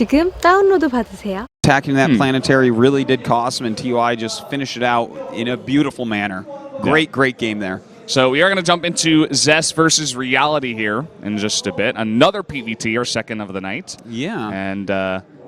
지금 다운로드 받으세요. Attacking that planetary really did cost him, and TUI just finished it out in a beautiful manner. Great game there. So we are going to jump into Zest versus Reality here in just a bit. Another PVT, our second of the night. Yeah. And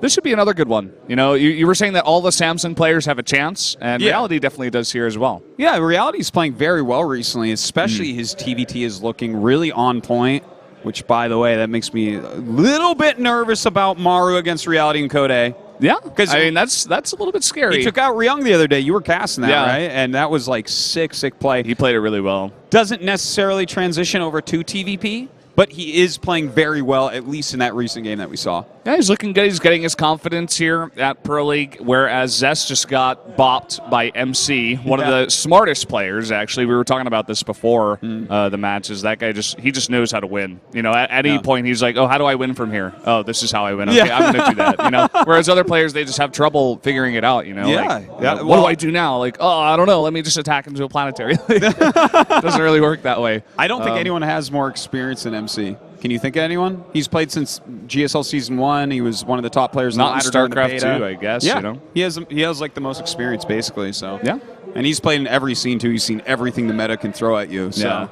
this should be another good one. You know, you were saying that all the Samsung players have a chance, and Reality definitely does here as well. Yeah, Reality's playing very well recently, especially his TVT is looking really on point, which, by the way, that makes me a little bit nervous about Maru against Reality and Code. Yeah, because I mean that's a little bit scary. He took out Ryung the other day. You were casting that, right? And that was like sick play. He played it really well. Doesn't necessarily transition over to TVP, but he is playing very well, at least in that recent game that we saw. Yeah, he's looking good. He's getting his confidence here at Pro League, whereas Zest just got bopped by MC, one of the smartest players, actually. We were talking about this before the matches. That guy he just knows how to win. You know, at any point, he's like, oh, how do I win from here? Oh, this is how I win. Okay, I'm going to do that. You know, whereas other players, they just have trouble figuring it out, you know? What do I do now? Like, oh, I don't know. Let me just attack into a planetary. Doesn't really work that way. I don't think anyone has more experience than MC. Can you think of anyone? He's played since GSL Season 1. He was one of the top players. Not in Starcraft 2, I guess. Yeah, you know? he has like the most experience, basically. So yeah, and he's played in every scene too. He's seen everything the meta can throw at you. So.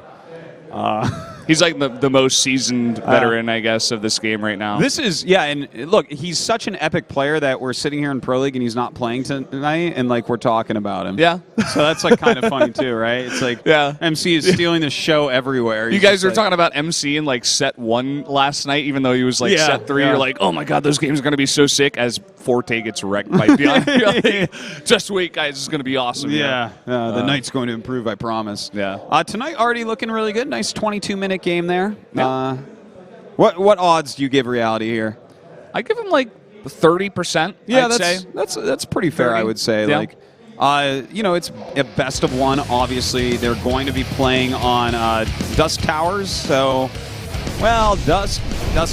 He's like the most seasoned veteran, I guess, of this game right now. This is, and look, he's such an epic player that we're sitting here in Pro League and he's not playing tonight, and like we're talking about him. Yeah. So that's like kind of funny too, right? It's like MC is stealing the show everywhere. You guys were talking about MC in like set 1 last night, even though he was like set 3. You're like, oh my god, those games are going to be so sick as Forte gets wrecked by Beyond. Like, just wait, guys, it's going to be awesome. The night's going to improve, I promise. Yeah. Tonight already looking really good. Nice 22-minute game there. What odds do you give Reality here? I give him like 30%. Yeah, I'd say that's pretty fair. 30? I would say. Yeah. Like, you know, it's a best of one. Obviously, they're going to be playing on Dusk Towers. So, well, Dusk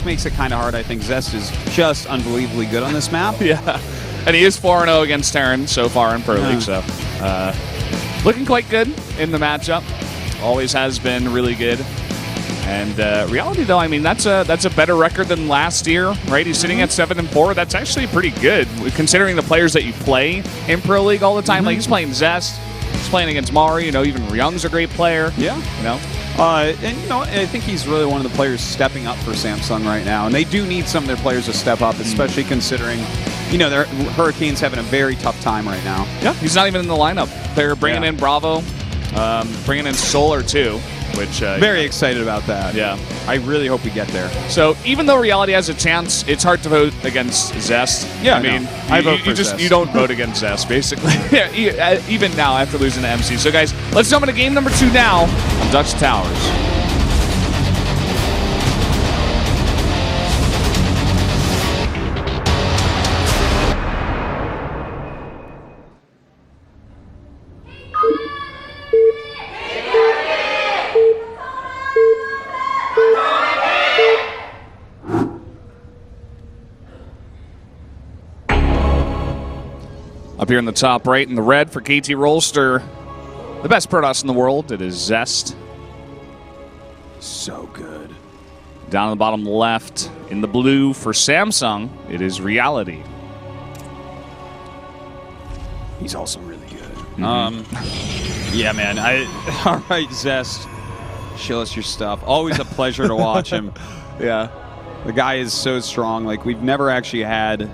makes it kind of hard. I think Zest is just unbelievably good on this map. Yeah, and he is 4-0 against Terran so far in Pro League. So, looking quite good in the matchup. Always has been really good. And Reality, though, I mean, that's a better record than last year, right? He's sitting at 7-4. That's actually pretty good, considering the players that you play in Pro League all the time. Like, he's playing Zest, he's playing against Mari. You know, even Ryung's a great player. Yeah. You know? And, you know, I think he's really one of the players stepping up for Samsung right now. And they do need some of their players to step up, especially considering, you know, their Hurricane's having a very tough time right now. Yeah, he's not even in the lineup. They're bringing in Bravo, bringing in Solar, too. Which very excited about that. Yeah, I really hope we get there. So even though Reality has a chance, it's hard to vote against Zest. Yeah, I mean, I vote for Zest. You don't vote against Zest, basically. Even now after losing to MC. So guys, let's jump into game number 2 now on Dusk Towers. Up here in the top right in the red for KT Rolster, the best Protoss in the world, it is Zest. So good. Down in the bottom left in the blue for Samsung, it is Reality. He's also really good. Yeah, man. All right, Zest. Show us your stuff. Always a pleasure to watch him. Yeah. The guy is so strong. Like, we've never actually had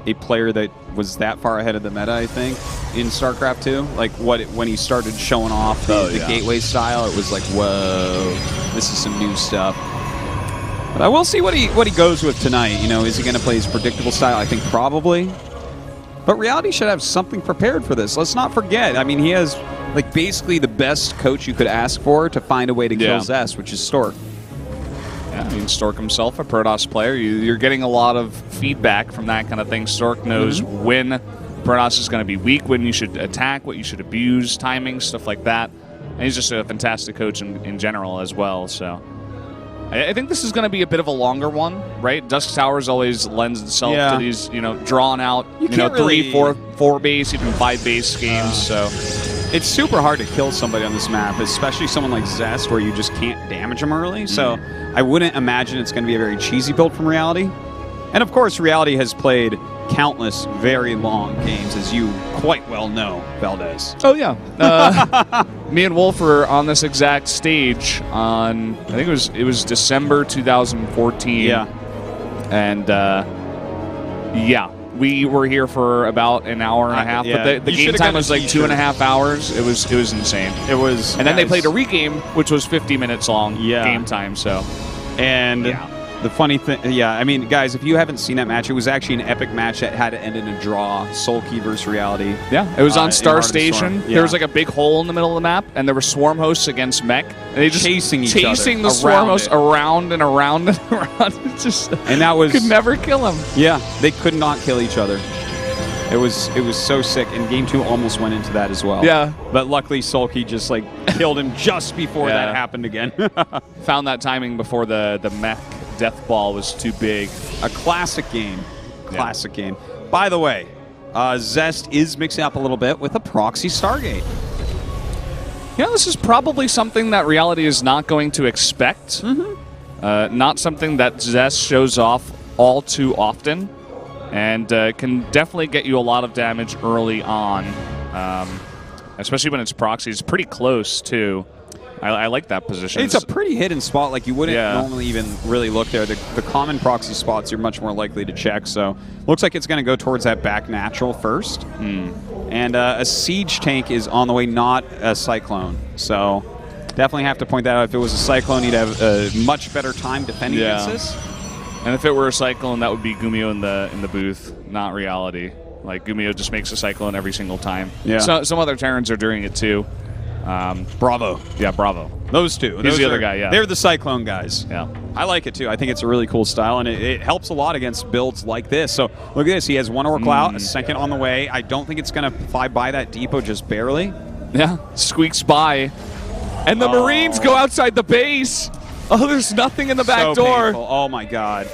a player that was that far ahead of the meta, I think, in StarCraft 2. Like, when he started showing off the gateway style, it was like, whoa, this is some new stuff. But I will see what he goes with tonight. You know, is he going to play his predictable style? I think probably. But Reality should have something prepared for this. Let's not forget. I mean, he has, like, basically the best coach you could ask for to find a way to kill Zest, which is Stork. Yeah, I mean, Stork himself, a Protoss player. You're getting a lot of feedback from that kind of thing. Stork knows when Protoss is going to be weak, when you should attack, what you should abuse, timing, stuff like that. And he's just a fantastic coach in general as well. So I think this is going to be a bit of a longer one, right? Dusk Towers always lends itself to these, you know, drawn out, you know, 3, 4 base, even 5 base games. So it's super hard to kill somebody on this map, especially someone like Zest, where you just can't damage them early. So I wouldn't imagine it's going to be a very cheesy build from Reality. And of course, Reality has played countless very long games, as you quite well know, Valdez. Oh, yeah. Me and Wolf were on this exact stage on, I think it was December 2014. Yeah. And, yeah, we were here for about an hour and a half, yeah. but the game time was like 2.5 hours. It was insane. It was. And then they played a regame, which was 50 minutes long game time, so. And yeah. The funny thing, I mean, guys, if you haven't seen that match, it was actually an epic match that had to end in a draw. Soulkey versus Reality. Yeah, it was on Star Heart of the Station. Storm. Yeah. There was like a big hole in the middle of the map, and there were swarm hosts against mech. And they just chasing the swarm hosts around and around and around. And that was could never kill them. Yeah, they could not kill each other. It was so sick, and Game 2 almost went into that as well. Yeah. But luckily, Soulkey just like killed him just before that happened again. Found that timing before the mech death ball was too big. A classic game. Classic game. By the way, Zest is mixing up a little bit with a proxy Stargate. You know, this is probably something that Reality is not going to expect. Not something that Zest shows off all too often. And can definitely get you a lot of damage early on, especially when it's proxy. It's pretty close, too. I like that position. It's a pretty hidden spot. Like, you wouldn't normally even really look there. The common proxy spots you're much more likely to check. So looks like it's going to go towards that back natural first. And a siege tank is on the way, not a cyclone. So definitely have to point that out. If it was a cyclone, you'd have a much better time defending against this. And if it were a cyclone, that would be Gumio in the booth, not Reality. Like, Gumio just makes a cyclone every single time. Yeah. So, some other Terrans are doing it too. Bravo. Yeah, Bravo. Those two. He's the other guy, yeah. They're the cyclone guys. Yeah. I like it too. I think it's a really cool style, and it helps a lot against builds like this. So look at this. He has one Oracle out, a second on the way. I don't think it's going to fly by that depot, just barely. Yeah, squeaks by. And the Marines go outside the base. Oh, there's nothing in the back door. Painful. Oh, my God.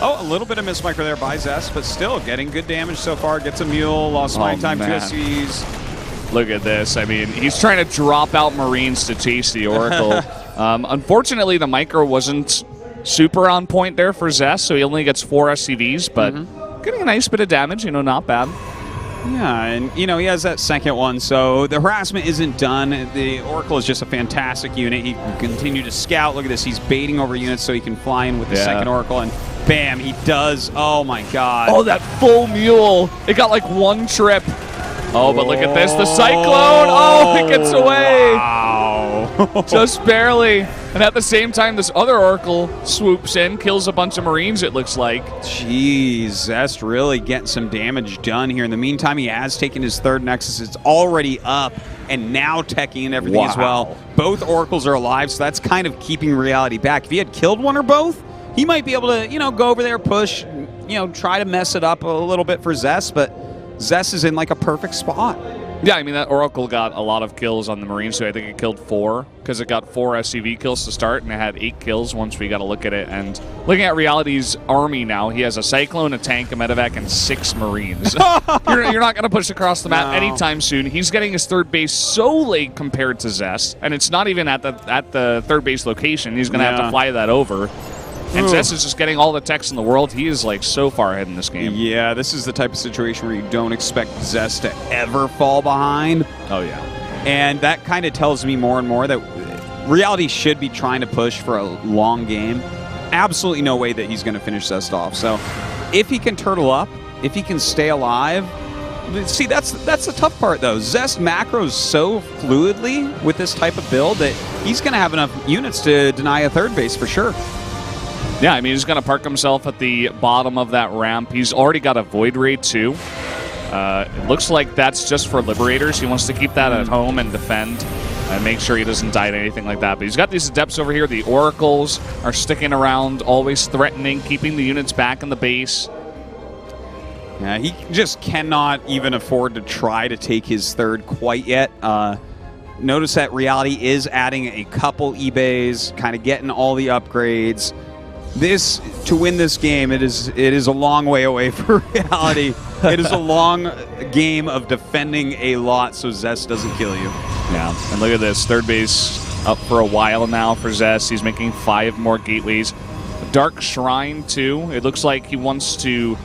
Oh, a little bit of mismicro there by Zest, but still getting good damage so far. Gets a mule, lost my time, 2 SCVs. Look at this. I mean, he's trying to drop out Marines to chase the Oracle. Unfortunately, the micro wasn't super on point there for Zest, so he only gets 4 SCVs, but getting a nice bit of damage, not bad. Yeah, and, he has that second one, so the harassment isn't done. The Oracle is just a fantastic unit. He can continue to scout. Look at this. He's baiting over units so he can fly in with the second Oracle, and bam, he does. Oh, my God. Oh, that full mule. It got like 1 trip. Oh, but look at this. The Cyclone. Oh, it gets away. Wow. Just barely. And at the same time, this other Oracle swoops in, kills a bunch of Marines, it looks like. Jeez, Zest really getting some damage done here. In the meantime, he has taken his third Nexus. It's already up, and now teching and everything as well. Both Oracles are alive, so that's kind of keeping Reality back. If he had killed one or both, he might be able to, go over there, push, try to mess it up a little bit for Zest, but Zest is in like a perfect spot. Yeah, I mean, that Oracle got a lot of kills on the Marines, so I think it killed 4, because it got 4 SCV kills to start, and it had 8 kills once we got to look at it. And looking at Reality's army now, he has a Cyclone, a tank, a medevac, and 6 Marines. You're not going to push across the map anytime soon. He's getting his third base so late compared to Zest, and it's not even at the third base location. He's going to have to fly that over. And Zest is just getting all the techs in the world. He is like so far ahead in this game. Yeah, this is the type of situation where you don't expect Zest to ever fall behind. Oh, yeah. And that kind of tells me more and more that Reality should be trying to push for a long game. Absolutely no way that he's going to finish Zest off. So if he can turtle up, if he can stay alive, see, that's the tough part, though. Zest macros so fluidly with this type of build that he's going to have enough units to deny a third base for sure. Yeah, I mean, he's going to park himself at the bottom of that ramp. He's already got a Void Ray, too. It looks like that's just for Liberators. He wants to keep that at home and defend and make sure he doesn't die to anything like that. But he's got these Adepts over here. The Oracles are sticking around, always threatening, keeping the units back in the base. Yeah, he just cannot even afford to try to take his third quite yet. Notice that Reality is adding a couple eBays, kind of getting all the upgrades. To win this game, it is a long way away for Reality. It is a long game of defending a lot so Zest doesn't kill you. Yeah, and look at this. Third base up for a while now for Zest. He's making 5 more gateways. Dark Shrine, too. It looks like he wants to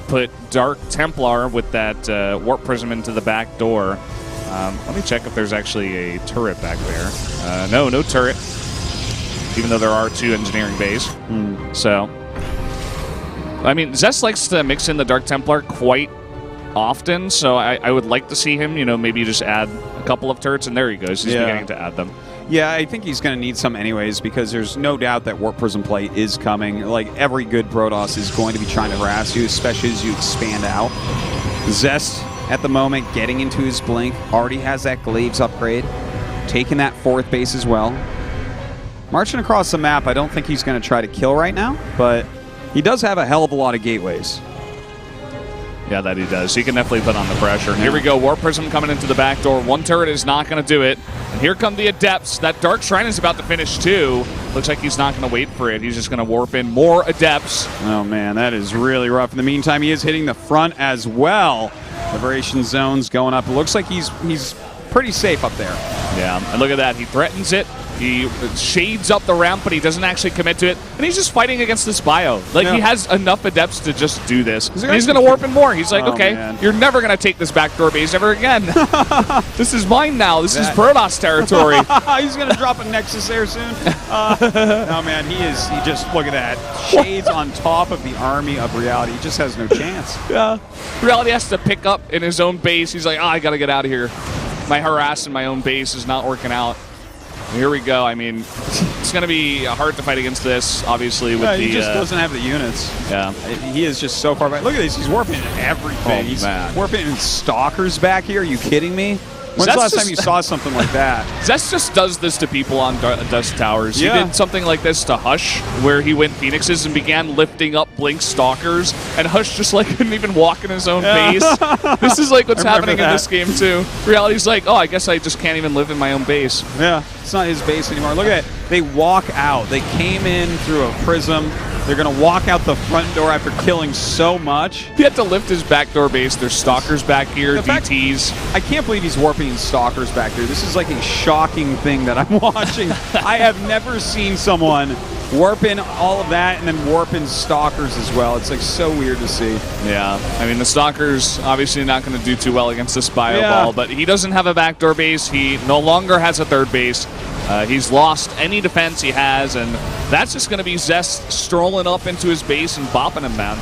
put Dark Templar with that Warp Prism into the back door. Let me check if there's actually a turret back there. No turret, even though there are 2 engineering bays. So, I mean, Zest likes to mix in the Dark Templar quite often, so I would like to see him, maybe just add a couple of turrets, and there he goes. He's beginning to add them. Yeah, I think he's going to need some anyways, because there's no doubt that Warp Prism play is coming. Like, every good Protoss is going to be trying to harass you, especially as you expand out. Zest, at the moment, getting into his blink, already has that Glaives upgrade, taking that 4th base as well. Marching across the map, I don't think he's going to try to kill right now, but he does have a hell of a lot of gateways. Yeah, that he does. He can definitely put on the pressure. Here we go. Warp Prism coming into the back door. 1 turret is not going to do it. And here come the Adepts. That Dark Shrine is about to finish, too. Looks like he's not going to wait for it. He's just going to warp in more Adepts. Oh, man, that is really rough. In the meantime, he is hitting the front as well. Liberation zone's going up. It looks like he's pretty safe up there. Yeah, and look at that. He threatens it. He shades up the ramp, but he doesn't actually commit to it. And he's just fighting against this bio. Like, he has enough Adepts to just do this. And he's going to warp in more. He's like, okay, man, you're never going to take this backdoor base ever again. This is mine now. This is Protoss territory. He's going to drop a Nexus there soon. No, man, he just, look at that. Shades on top of the army of Reality. He just has no chance. Yeah. Reality has to pick up in his own base. He's like, I got to get out of here. My harass in my own base is not working out. Here we go. I mean, it's going to be hard to fight against this, obviously. With he just doesn't have the units. Yeah. He is just so far back. Look at this. He's warping everything. He's warping in Stalkers back here. Are you kidding me? When's the last time you saw something like that? Zest just does this to people on Dust Towers. He did something like this to Hush, where he went Phoenixes and began lifting up Blink Stalkers, and Hush just like couldn't even walk in his own base. This is like what's happening in this game too. Reality's like, I guess I just can't even live in my own base. Yeah, it's not his base anymore. Look at it. They walk out. They came in through a prism. They're going to walk out the front door after killing so much. He had to lift his backdoor base. There's Stalkers back here, DTs. I can't believe he's warping Stalkers back here. This is like a shocking thing that I'm watching. I have never seen someone warp in all of that and then warp in Stalkers as well. It's like so weird to see. Yeah, I mean the Stalkers obviously not going to do too well against this bio ball, but he doesn't have a backdoor base. He no longer has a 3rd base. He's lost any defense he has, and that's just going to be Zest strolling up into his base and bopping him, man.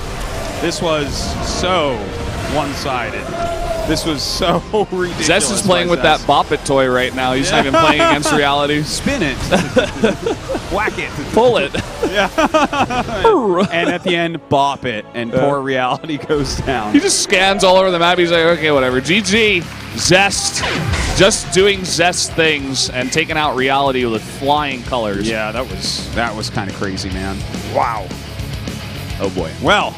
This was so one-sided. This was so ridiculous. Zest is playing with that Bop It toy right now. He's not even playing against Reality. Spin it. Whack it. Pull it. Yeah. And at the end, bop it, and poor Reality goes down. He just scans all over the map. He's like, okay, whatever. GG. Zest. Just doing Zest things and taking out Reality with flying colors. Yeah, that was kind of crazy, man. Wow. Oh, boy. Well,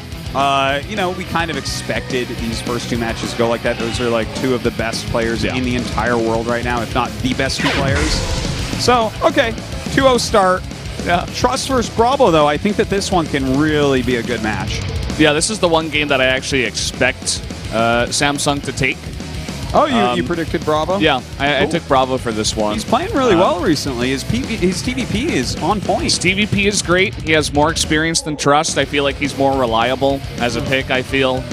we kind of expected these first 2 matches to go like that. Those are like 2 of the best players in the entire world right now, if not the best 2 players. So, okay, 2-0 start. Yeah. Trust versus Bravo, though. I think that this one can really be a good match. Yeah, this is the one game that I actually expect Samsung to take. Oh, you predicted Bravo? Yeah, I took Bravo for this one. He's playing really well recently. His TVP is on point. His TVP is great. He has more experience than Trust. I feel like he's more reliable as a pick, I feel.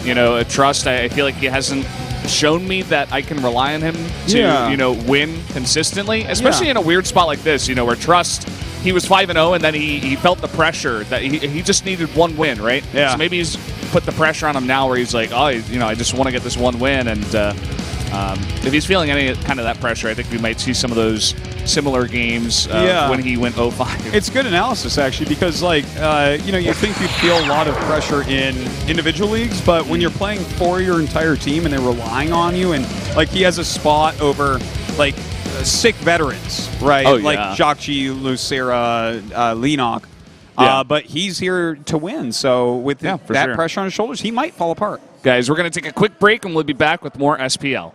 Trust, I feel like he hasn't shown me that I can rely on him to, win consistently, especially in a weird spot like this, where Trust, he was 5-0, and then he felt the pressure that he just needed 1 win, right? Yeah. So maybe he's put the pressure on him now where he's like, I just want to get this 1 win, and if he's feeling any kind of that pressure, I think we might see some of those similar games when he went 0-5. It's good analysis, actually, because, you think you feel a lot of pressure in individual leagues, but when you're playing for your entire team and they're relying on you, and, he has a spot over, sick veterans, right? Oh, yeah. Like Jakji, Lucera, Lenok. But he's here to win, so with that pressure on his shoulders, he might fall apart. Guys, we're going to take a quick break, and we'll be back with more SPL.